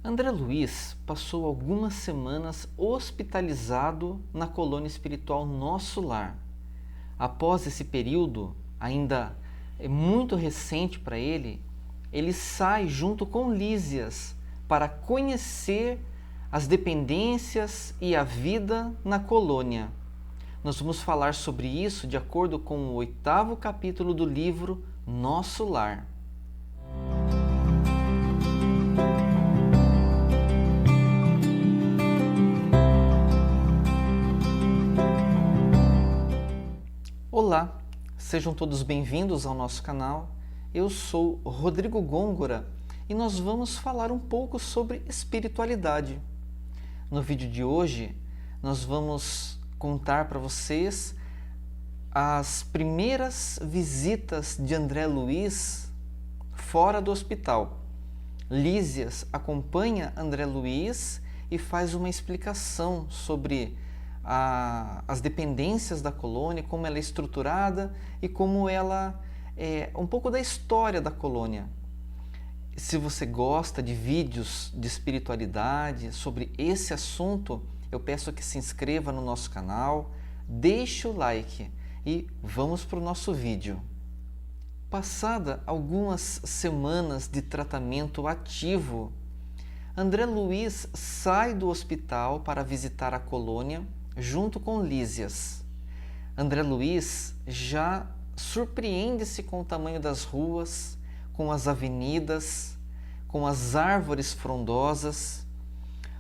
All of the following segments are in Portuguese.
André Luiz passou algumas semanas hospitalizado na colônia espiritual Nosso Lar. Após esse período, ainda muito recente para ele, ele sai junto com Lísias para conhecer as dependências e a vida na colônia. Nós vamos falar sobre isso de acordo com o 8º capítulo do livro Nosso Lar. Olá, sejam todos bem-vindos ao nosso canal. Eu sou Rodrigo Gôngora e nós vamos falar um pouco sobre espiritualidade. No vídeo de hoje, nós vamos contar para vocês as primeiras visitas de André Luiz fora do hospital. Lísias acompanha André Luiz e faz uma explicação sobre as dependências da colônia, como ela é estruturada e como ela é um pouco da história da colônia. Se você gosta de vídeos de espiritualidade sobre esse assunto, eu peço que se inscreva no nosso canal, deixe o like e vamos para o nosso vídeo. Passada algumas semanas de tratamento ativo, André Luiz sai do hospital para visitar a colônia junto com Lísias. André Luiz já surpreende-se com o tamanho das ruas, com as avenidas, com as árvores frondosas,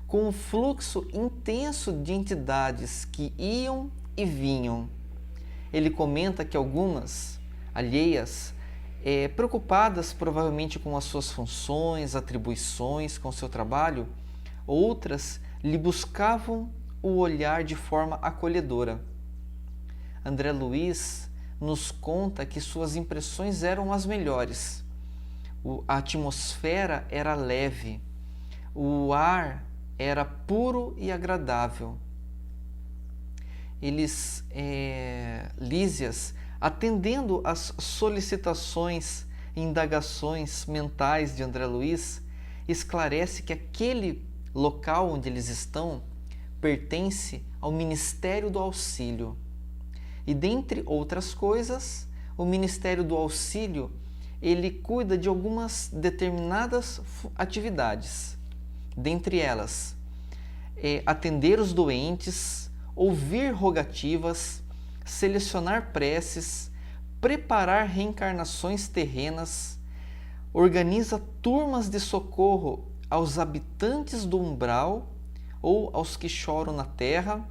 com o fluxo intenso de entidades que iam e vinham. Ele comenta que algumas, alheias, preocupadas provavelmente com as suas funções, atribuições, com seu trabalho, outras lhe buscavam o olhar de forma acolhedora. André Luiz nos conta que suas impressões eram as melhores. A atmosfera era leve, o ar era puro e agradável. Lísias, atendendo às solicitações e indagações mentais de André Luiz, esclarece que aquele local onde eles estão pertence ao Ministério do Auxílio. E dentre outras coisas, o Ministério do Auxílio, ele cuida de algumas determinadas atividades. Dentre elas, atender os doentes, ouvir rogativas, selecionar preces, preparar reencarnações terrenas, organiza turmas de socorro aos habitantes do umbral ou aos que choram na terra,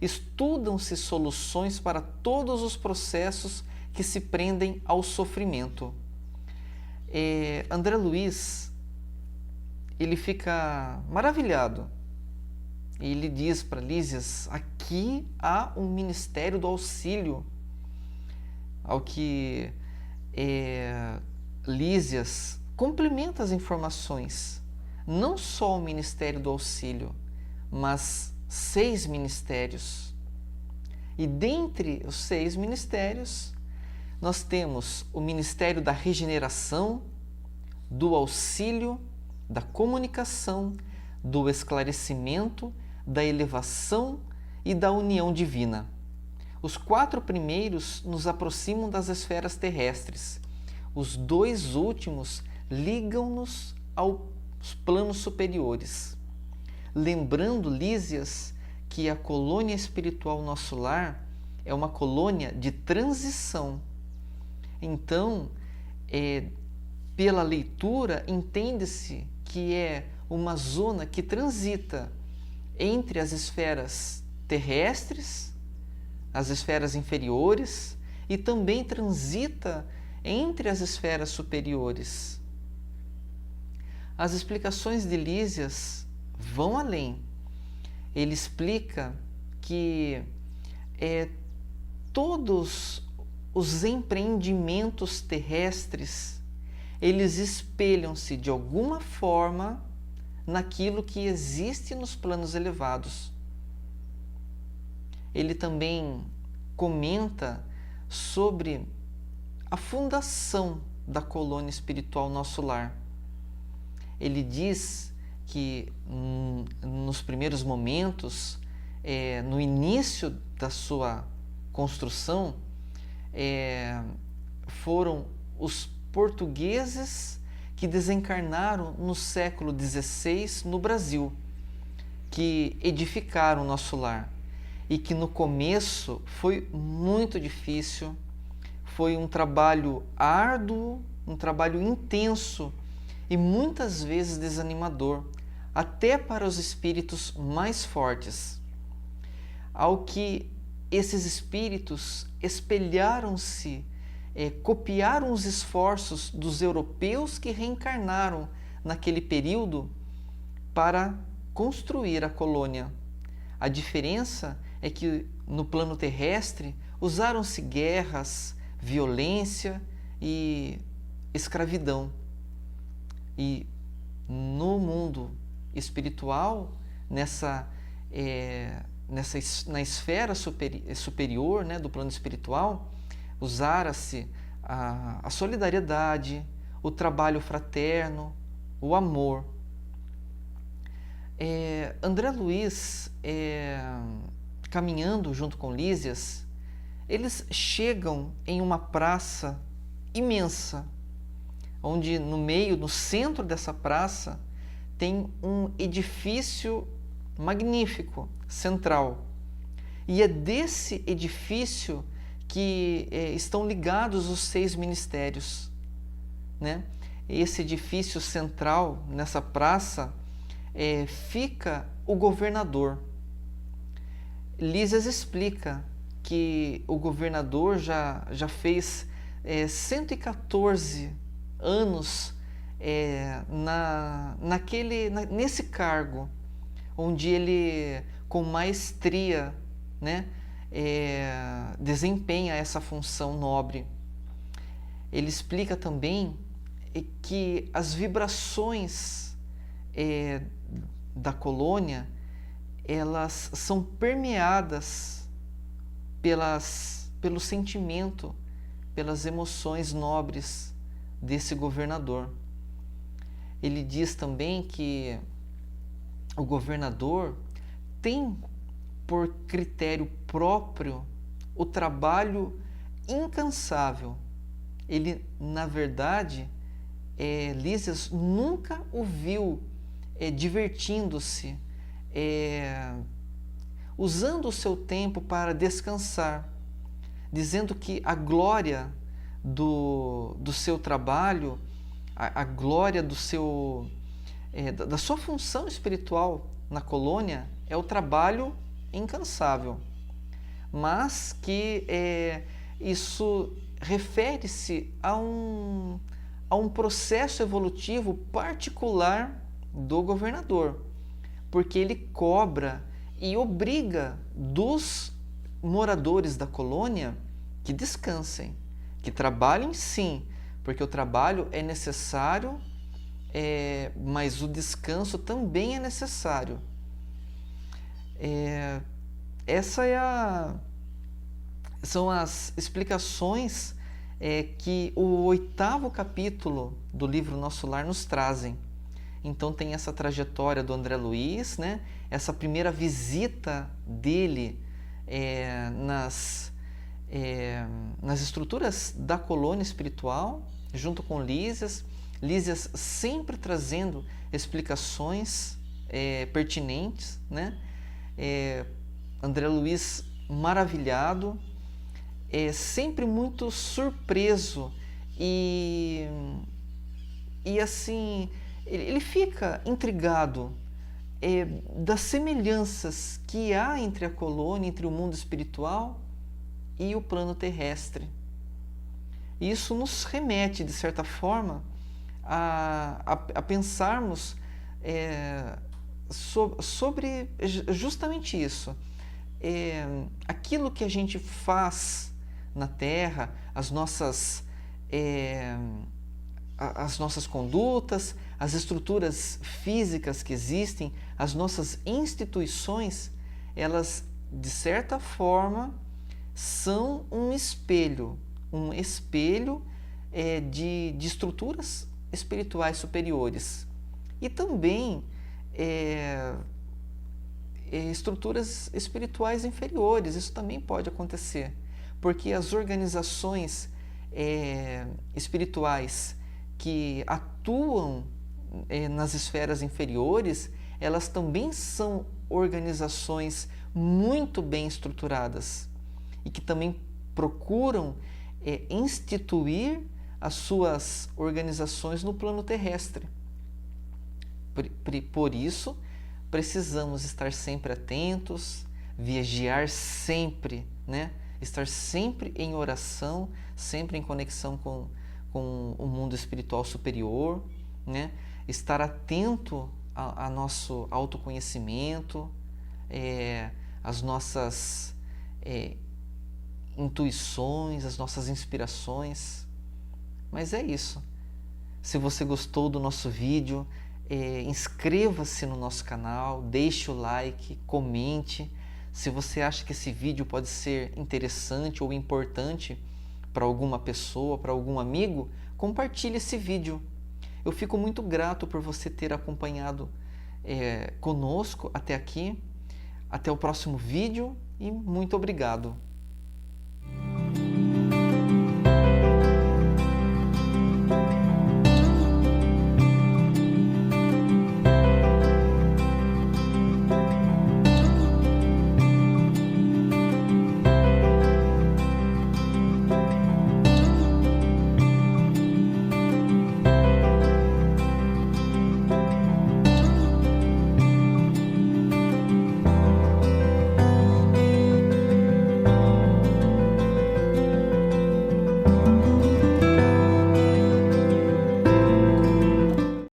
estudam-se soluções para todos os processos que se prendem ao sofrimento. André Luiz, ele fica maravilhado. Ele diz para Lísias, aqui há um Ministério do Auxílio. Ao que Lísias complementa as informações. Não só o Ministério do Auxílio, mas 6 ministérios. E dentre os 6 ministérios, nós temos o Ministério da Regeneração, do Auxílio, da Comunicação, do Esclarecimento, da Elevação e da União Divina. Os 4 primeiros nos aproximam das esferas terrestres. Os 2 últimos ligam-nos aos planos superiores. Lembrando, Lísias, que a colônia espiritual Nosso Lar é uma colônia de transição. Então, pela leitura, entende-se que é uma zona que transita entre as esferas terrestres, as esferas inferiores, e também transita entre as esferas superiores. As explicações de Lísias vão além. Ele explica que todos os empreendimentos terrestres, eles espelham-se de alguma forma naquilo que existe nos planos elevados. Ele também comenta sobre a fundação da colônia espiritual Nosso Lar. Ele diz que nos primeiros momentos, no início da sua construção, foram os portugueses que desencarnaram no século XVI no Brasil, que edificaram o nosso lar, e que no começo foi muito difícil, foi um trabalho árduo, um trabalho intenso e muitas vezes desanimador, até para os espíritos mais fortes. Ao que esses espíritos espelharam-se, copiaram os esforços dos europeus que reencarnaram naquele período para construir a colônia. A diferença é que no plano terrestre usaram-se guerras, violência e escravidão. E no mundo espiritual, na esfera superior, né, do plano espiritual, usara-se a solidariedade, o trabalho fraterno, o amor. André Luiz, caminhando junto com Lísias, eles chegam em uma praça imensa, onde no centro dessa praça, tem um edifício magnífico, central. E é desse edifício que estão ligados os 6 ministérios, né? Esse edifício central, nessa praça, fica o governador. Lísias explica que o governador já fez 114 anos nesse cargo, onde ele, com maestria, né, desempenha essa função nobre. Ele explica também que as vibrações da colônia, elas são permeadas pelo sentimento, pelas emoções nobres desse governador. Ele diz também que o governador tem por critério próprio o trabalho incansável. Ele, na verdade, Lísias nunca o viu divertindo-se, usando o seu tempo para descansar, dizendo que a glória do seu trabalho, a glória da sua função espiritual na colônia é o trabalho incansável, mas que isso refere-se a um processo evolutivo particular do governador, porque ele cobra e obriga dos moradores da colônia que descansem, que trabalhem sim, porque o trabalho é necessário, mas o descanso também é necessário. São as explicações que o 8º capítulo do livro Nosso Lar nos trazem. Então tem essa trajetória do André Luiz, né? Essa primeira visita dele nas estruturas da colônia espiritual, junto com Lísias sempre trazendo explicações pertinentes, né? André Luiz maravilhado, sempre muito surpreso e assim, ele fica intrigado das semelhanças que há entre a colônia, entre o mundo espiritual e o plano terrestre. Isso nos remete, de certa forma, a pensarmos sobre justamente isso. Aquilo que a gente faz na Terra, as nossas condutas, as estruturas físicas que existem, as nossas instituições, elas, de certa forma, são um espelho de estruturas espirituais superiores. E também estruturas espirituais inferiores. Isso também pode acontecer, porque as organizações espirituais que atuam nas esferas inferiores, elas também são organizações muito bem estruturadas e que também procuram instituir as suas organizações no plano terrestre. Por isso, precisamos estar sempre atentos, vigiar sempre, né? Estar sempre em oração, sempre em conexão com o mundo espiritual superior, né? Estar atento a nosso autoconhecimento, as nossas intuições, as nossas inspirações. Mas é isso. Se você gostou do nosso vídeo, inscreva-se no nosso canal, deixe o like, comente. Se você acha que esse vídeo pode ser interessante ou importante para alguma pessoa, para algum amigo, compartilhe esse vídeo. Eu fico muito grato por você ter acompanhado conosco até aqui. Até o próximo vídeo e muito obrigado.